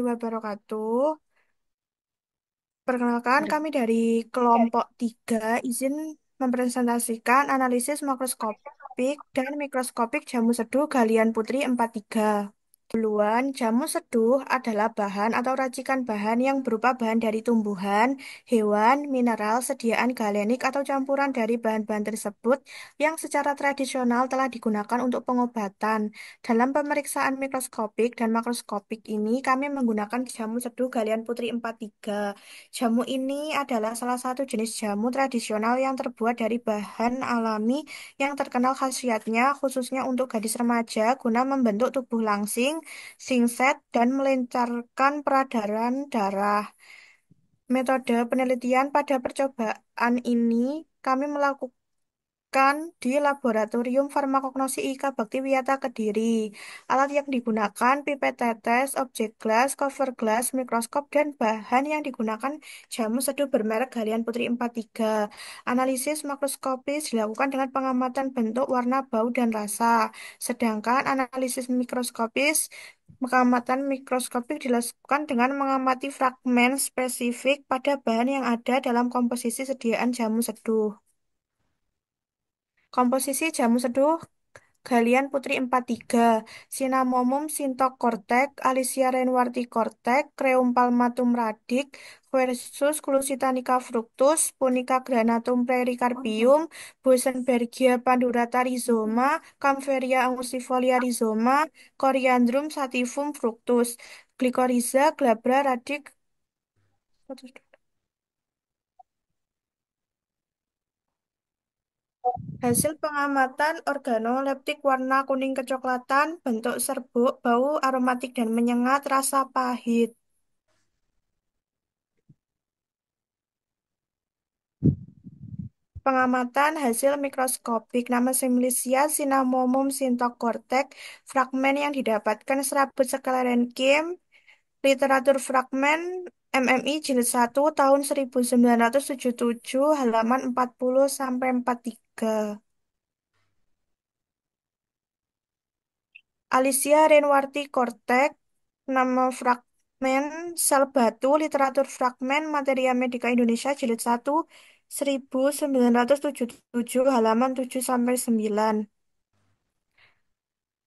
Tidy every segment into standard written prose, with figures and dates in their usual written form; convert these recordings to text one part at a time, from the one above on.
wabarakatuh. Perkenalkan, Ber- kami dari kelompok 3 izin mempresentasikan analisis makroskopik dan mikroskopik jamu seduh galian putri 43. Duluan, jamu seduh adalah bahan atau racikan bahan yang berupa bahan dari tumbuhan, hewan, mineral, sediaan galenik atau campuran dari bahan-bahan tersebut yang secara tradisional telah digunakan untuk pengobatan. Dalam pemeriksaan mikroskopik dan makroskopik ini, kami menggunakan jamu seduh galian putri 43. Jamu ini adalah salah satu jenis jamu tradisional yang terbuat dari bahan alami yang terkenal khasiatnya khususnya untuk gadis remaja guna membentuk tubuh langsing, singset, dan melancarkan peredaran darah. Metode penelitian pada percobaan ini kami melakukan di Laboratorium Farmakognosi IKA Bakti Wiyata Kediri. Alat yang digunakan pipet tetes, objek gelas, cover gelas, mikroskop, dan bahan yang digunakan jamu seduh bermerek Galian Putri 43. Analisis makroskopis dilakukan dengan pengamatan bentuk, warna, bau, dan rasa. Sedangkan analisis mikroskopis pengamatan mikroskopik dilakukan dengan mengamati fragmen spesifik pada bahan yang ada dalam komposisi sediaan jamu seduh. Komposisi jamu seduh Galian Putri 43, Cinnamomum sintocortec, Alicia renwarti cortec, Creum palmatum radix, versus Glusitanica fructus, Punica granatum pericarpium, Bosenbergia pandurata rhizoma, Kaempferia angustifolia rhizoma, Coriandrum sativum fructus, Glycyrrhiza glabra radix. Hasil pengamatan organoleptik warna kuning kecoklatan, bentuk serbuk, bau aromatik dan menyengat, rasa pahit. Pengamatan hasil mikroskopik nama Semlisia cinnamomum sintocortec, fragmen yang didapatkan serabut sklerenkim, literatur fragmen MMI jilid 1 tahun 1977 halaman 40 sampai 43. Alicia renwarti cortec, nama fragmen sel batu, literatur fragmen Materia Medica Indonesia jilid 1 1977 halaman 7 sampai 9.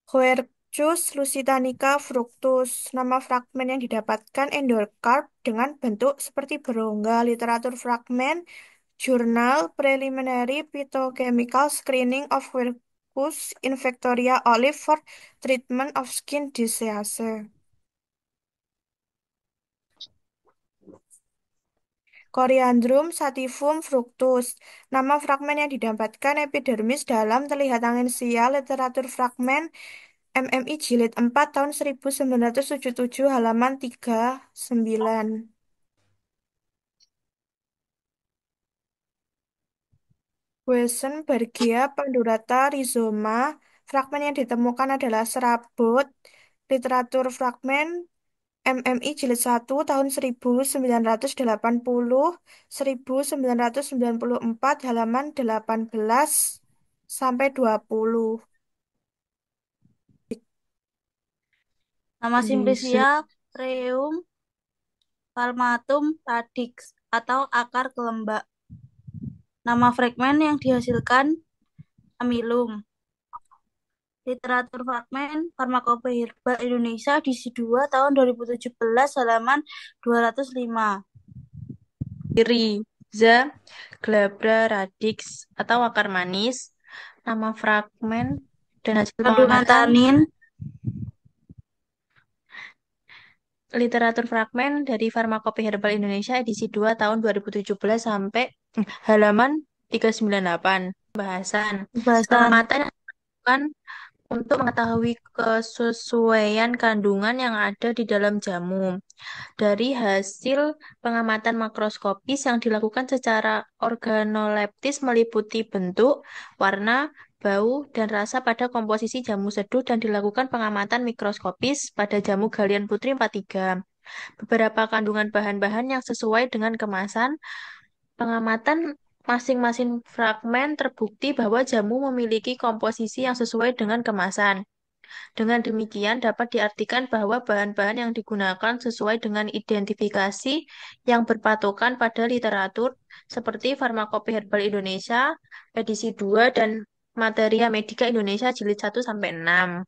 Quercus lusitanica fructus, nama fragmen yang didapatkan endokarp dengan bentuk seperti berongga, literatur fragmen Jurnal Preliminary Phytochemical Screening of Quercus infectoria olive for treatment of skin disease. Coriandrum sativum fructus. Nama fragmen yang didapatkan epidermis dalam terlihat angin sial literatur fragmen MMI jilid 4 tahun 1977 halaman 39. Weissenbergia pandurata rhizoma. Fragmen yang ditemukan adalah serabut. Literatur fragmen MMI jilid 1 tahun 1980 1994 halaman 18 sampai 20. Nama Weissenbergia Simplicia Creum palmatum radix atau akar kelembak. Nama fragmen yang dihasilkan amilum. Literatur fragmen Farmakopoeia Herbal Indonesia edisi 2 tahun 2017 halaman 205. Riza glabra radix atau akar manis. Nama fragmen dan hasil kandungan pengamatan tanin. literatur fragmen dari Farmakopoeia Herbal Indonesia edisi 2 tahun 2017 sampai halaman 398. Bahasan. Bahasan. Pengamatan yang dilakukan untuk mengetahui kesesuaian kandungan yang ada di dalam jamu. Dari hasil pengamatan makroskopis yang dilakukan secara organoleptis meliputi bentuk, warna, bau, dan rasa pada komposisi jamu seduh dan dilakukan pengamatan mikroskopis pada jamu galian putri 43. Beberapa kandungan bahan-bahan yang sesuai dengan kemasan, pengamatan masing-masing fragmen terbukti bahwa jamu memiliki komposisi yang sesuai dengan kemasan. Dengan demikian, dapat diartikan bahwa bahan-bahan yang digunakan sesuai dengan identifikasi yang berpatokan pada literatur, seperti Farmakope Herbal Indonesia, edisi 2 dan Materia Medica Indonesia jilid 1-6.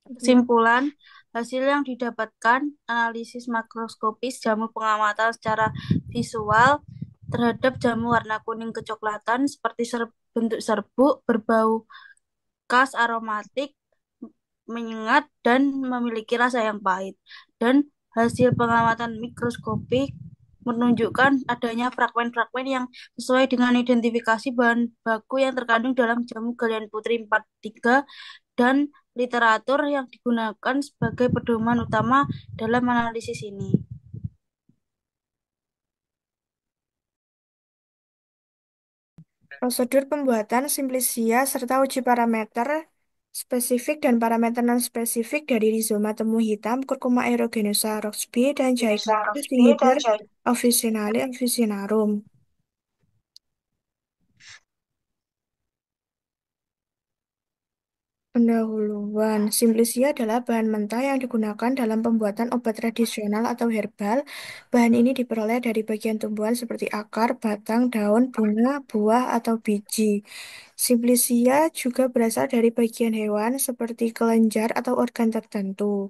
Kesimpulan, hasil yang didapatkan analisis makroskopis jamu pengamatan secara visual terhadap jamu warna kuning kecoklatan seperti bentuk serbuk, berbau khas aromatik, menyengat, dan memiliki rasa yang pahit. Dan hasil pengamatan mikroskopik menunjukkan adanya fragmen-fragmen yang sesuai dengan identifikasi bahan baku yang terkandung dalam jamu galian putri 43 dan literatur yang digunakan sebagai pedoman utama dalam analisis ini. Prosedur pembuatan simplisia serta uji parameter spesifik dan parameter non-spesifik dari rizoma temu hitam, Curcuma aeruginosa Roxb, dan Jaeger Singiber officinale officinarum. Pendahuluan, simplisia adalah bahan mentah yang digunakan dalam pembuatan obat tradisional atau herbal. Bahan ini diperoleh dari bagian tumbuhan seperti akar, batang, daun, bunga, buah, atau biji. Simplisia juga berasal dari bagian hewan seperti kelenjar atau organ tertentu.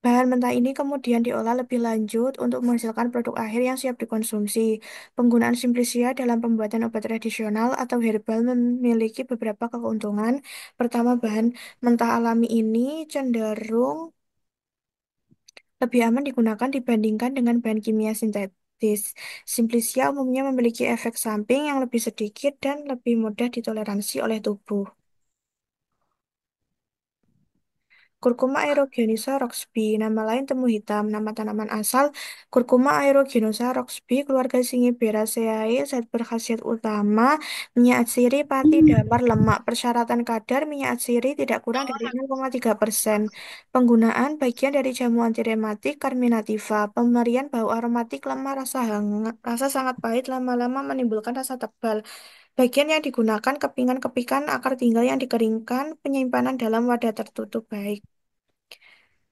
Bahan mentah ini kemudian diolah lebih lanjut untuk menghasilkan produk akhir yang siap dikonsumsi. Penggunaan simplisia dalam pembuatan obat tradisional atau herbal memiliki beberapa keuntungan. Pertama, bahan mentah alami ini cenderung lebih aman digunakan dibandingkan dengan bahan kimia sintetis. Simplisia umumnya memiliki efek samping yang lebih sedikit dan lebih mudah ditoleransi oleh tubuh. Curcuma aeruginosa Roxb, nama lain temu hitam, nama tanaman asal Curcuma aeruginosa Roxb, keluarga Zingiberaceae, zat berkhasiat utama, minyak atsiri, pati, damar, lemak. Persyaratan kadar minyak atsiri tidak kurang dari 0,3%. Penggunaan bagian dari jamu antirematik Carminativa, pemberian bau aromatik lemah rasa hangat, rasa sangat pahit lama-lama menimbulkan rasa tebal. Bagian yang digunakan kepingan-kepikan akar tinggal yang dikeringkan, penyimpanan dalam wadah tertutup baik.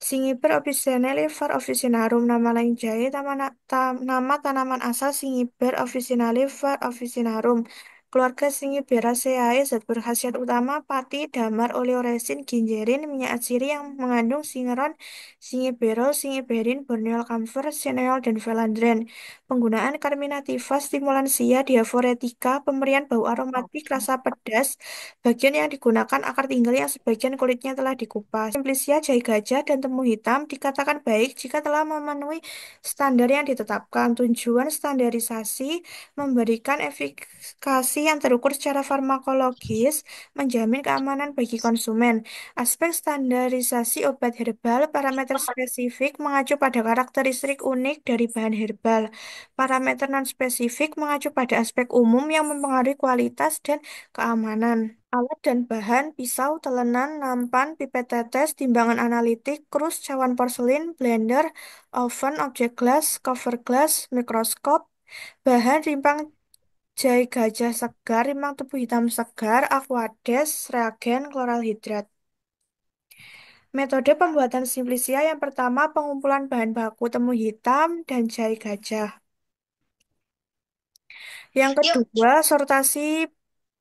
Singiper officinale var officinarum, nama lain jahe, nama tanaman asal Singiber officinale var officinarum. Keluarga Singiberaceae, zat berkhasiat utama pati, damar, oleoresin, gingerin, minyak atsiri yang mengandung singeron, singiberol, singiberin, borneol camphor, sineol, dan velandren. Penggunaan Carminativa, stimulansia, diaforetika, pemberian bau aromatik, rasa pedas, bagian yang digunakan akar tinggal yang sebagian kulitnya telah dikupas. Simplisia jahe gajah dan temu hitam dikatakan baik jika telah memenuhi standar yang ditetapkan. Tujuan standarisasi memberikan efikasi yang terukur secara farmakologis, menjamin keamanan bagi konsumen. Aspek standarisasi obat herbal, parameter spesifik mengacu pada karakteristik unik dari bahan herbal. Parameter non-spesifik mengacu pada aspek umum yang mempengaruhi kualitas dan keamanan. Alat dan bahan, pisau, telenan, nampan, pipet tetes, timbangan analitik, krus, cawan porselin, blender, oven, objek gelas, cover gelas, mikroskop, bahan rimpang jahe gajah segar, rimpang tebu hitam segar, aquades, reagen, kloral hidrat. Metode pembuatan simplisia yang pertama pengumpulan bahan baku temu hitam dan jahe gajah. Yang kedua, sortasi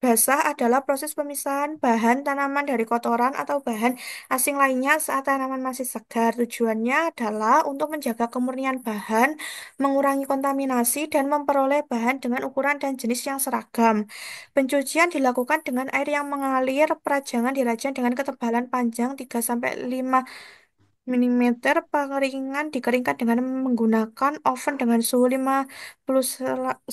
basah adalah proses pemisahan bahan tanaman dari kotoran atau bahan asing lainnya saat tanaman masih segar. Tujuannya adalah untuk menjaga kemurnian bahan, mengurangi kontaminasi, dan memperoleh bahan dengan ukuran dan jenis yang seragam. Pencucian dilakukan dengan air yang mengalir, perajangan dirajang dengan ketebalan panjang 3-5 milimeter. Pengeringan dikeringkan dengan menggunakan oven dengan suhu 50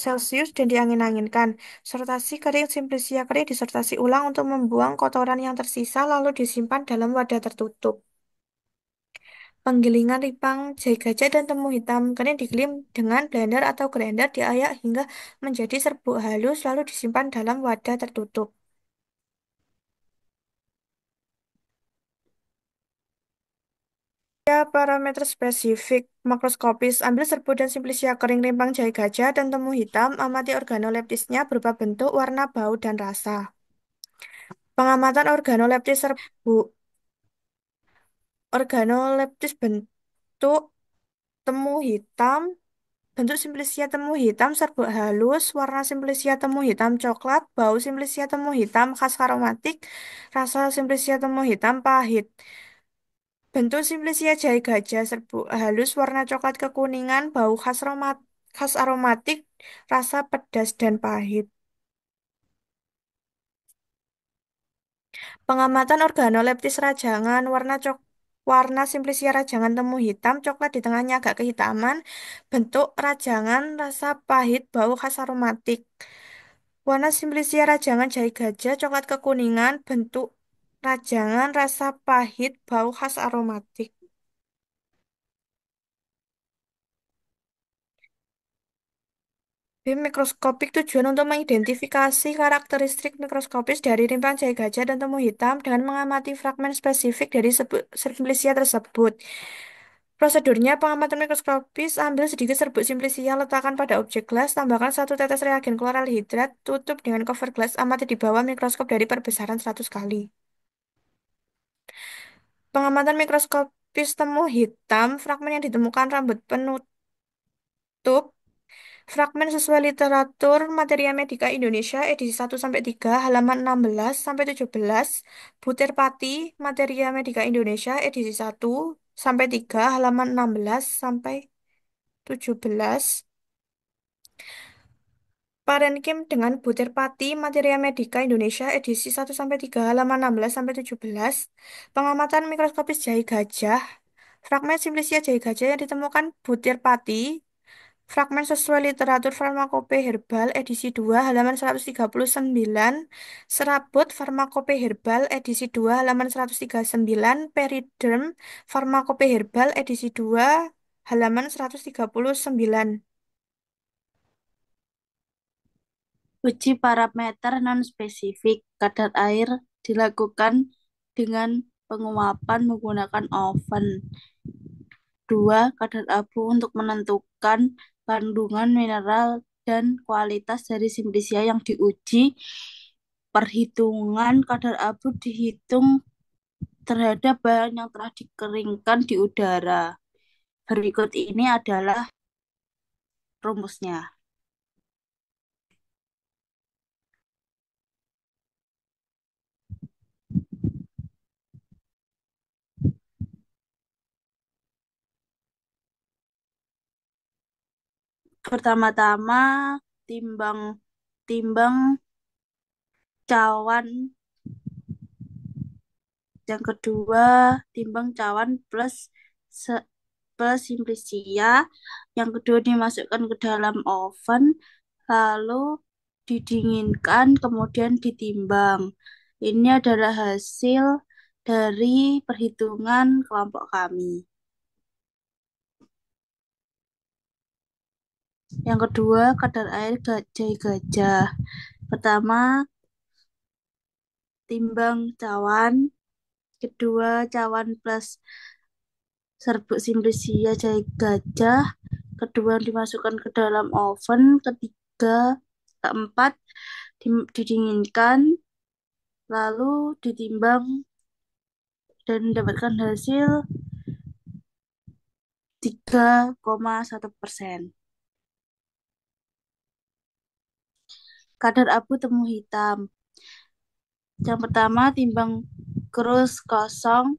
Celcius dan diangin-anginkan. Sortasi kering, simplisia kering disortasi ulang untuk membuang kotoran yang tersisa lalu disimpan dalam wadah tertutup. Penggilingan ripang jahe gajah dan temu hitam kering digiling dengan blender atau grinder, diayak hingga menjadi serbuk halus lalu disimpan dalam wadah tertutup. Ya, parameter spesifik makroskopis. Ambil serbuk dan simplisia kering rimpang jahe gajah dan temu hitam. Amati organoleptisnya berupa bentuk, warna, bau, dan rasa. Pengamatan organoleptis serbuk. Organoleptis temu hitam, bentuk simplisia temu hitam serbuk halus, warna simplisia temu hitam coklat, bau simplisia temu hitam khas aromatik, rasa simplisia temu hitam pahit. Bentuk simplisia jahe gajah serbuk halus, warna coklat kekuningan, bau khas aromatik, rasa pedas dan pahit. Pengamatan organoleptis rajangan warna simplisia rajangan temu hitam, coklat di tengahnya agak kehitaman, bentuk rajangan rasa pahit, bau khas aromatik. Warna simplisia rajangan jahe gajah, coklat kekuningan, bentuk rajangan rasa pahit, bau khas aromatik. BIM mikroskopik tujuan untuk mengidentifikasi karakteristik mikroskopis dari rimpang jahe gajah dan temu hitam dengan mengamati fragmen spesifik dari simplisia tersebut. Prosedurnya, pengamatan mikroskopis, ambil sedikit serbuk simplisia, letakkan pada objek gelas, tambahkan satu tetes reagen kloralhidrat, tutup dengan cover gelas, amati di bawah mikroskop dari perbesaran 100 kali. Pengamatan mikroskopis temu hitam, fragmen yang ditemukan rambut penutup. Fragmen sesuai literatur Materia Medica Indonesia edisi 1-3 halaman 16-17. Butir Pati Materia Medica Indonesia edisi 1-3 halaman 16-17. Parenkim dengan butir pati Materia Medica Indonesia edisi 1-3 halaman 16-17. Pengamatan mikroskopis jahe gajah. Fragmen simplisia jahe gajah yang ditemukan butir pati. Fragmen sesuai literatur Farmakope Herbal edisi 2 halaman 139, serabut Farmakope Herbal edisi 2 halaman 139, Periderm Farmakope Herbal edisi 2 halaman 139. Uji parameter non-spesifik kadar air dilakukan dengan penguapan menggunakan oven. 2. Kadar abu untuk menentukan kandungan mineral dan kualitas dari simplisia yang diuji. Perhitungan kadar abu dihitung terhadap bahan yang telah dikeringkan di udara. Berikut ini adalah rumusnya. Pertama-tama timbang timbang cawan, yang kedua timbang cawan plus simplisia, yang kedua dimasukkan ke dalam oven, lalu didinginkan, kemudian ditimbang. Ini adalah hasil dari perhitungan kelompok kami. Yang kedua, kadar air jahe gajah. Pertama, timbang cawan. Kedua, cawan plus serbuk simplisia jahe gajah. Kedua, dimasukkan ke dalam oven. Keempat, didinginkan. Lalu ditimbang dan mendapatkan hasil 3,1%. Kadar abu temu hitam. Yang pertama timbang krus kosong,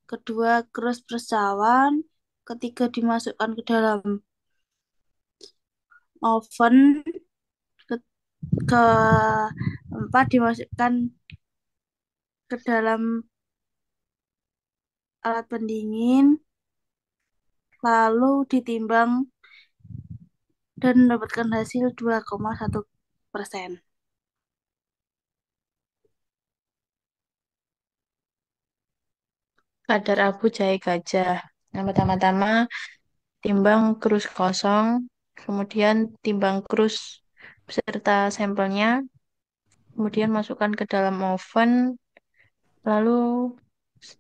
kedua krus persawan, ketiga dimasukkan ke dalam oven, keempat dimasukkan ke dalam alat pendingin, lalu ditimbang dan mendapatkan hasil 2,1%. Kadar abu jahe gajah. Yang pertama-tama timbang krus kosong, kemudian timbang krus beserta sampelnya, kemudian masukkan ke dalam oven, lalu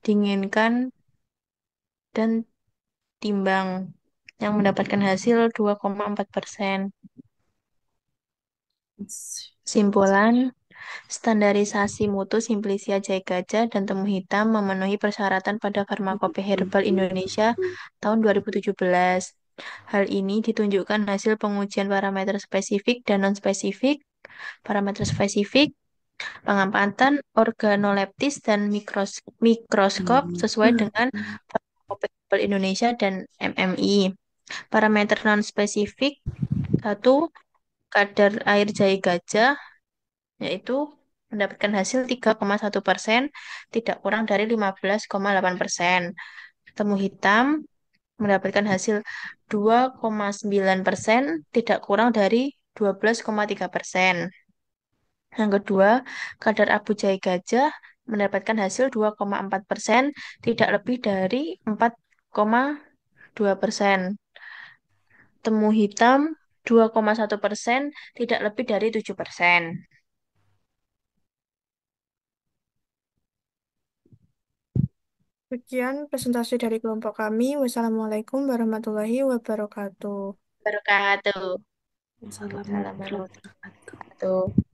dinginkan dan timbang yang mendapatkan hasil 2,4%. Simpulan, Standarisasi mutu Simplicia Jaya Gajah dan Temu Hitam memenuhi persyaratan pada Farmakope Herbal Indonesia tahun 2017. Hal ini ditunjukkan hasil pengujian parameter spesifik dan non-spesifik, parameter spesifik, pengamatan organoleptis dan mikroskop sesuai dengan Farmakope Herbal Indonesia dan MMI. Parameter non-spesifik, satu, kadar air jahe gajah, yaitu mendapatkan hasil 3,1%, tidak kurang dari 15,8%. Temu hitam mendapatkan hasil 2,9%, tidak kurang dari 12,3%. Yang kedua, kadar abu jahe gajah mendapatkan hasil 2,4%, tidak lebih dari 4,2%. Temu hitam 2,1%, tidak lebih dari 7%. Sekian presentasi dari kelompok kami. Wassalamualaikum warahmatullahi wabarakatuh. Berkata. Assalamualaikum Assalamualaikum warahmatullahi warahmatullahi wabarakatuh. wabarakatuh.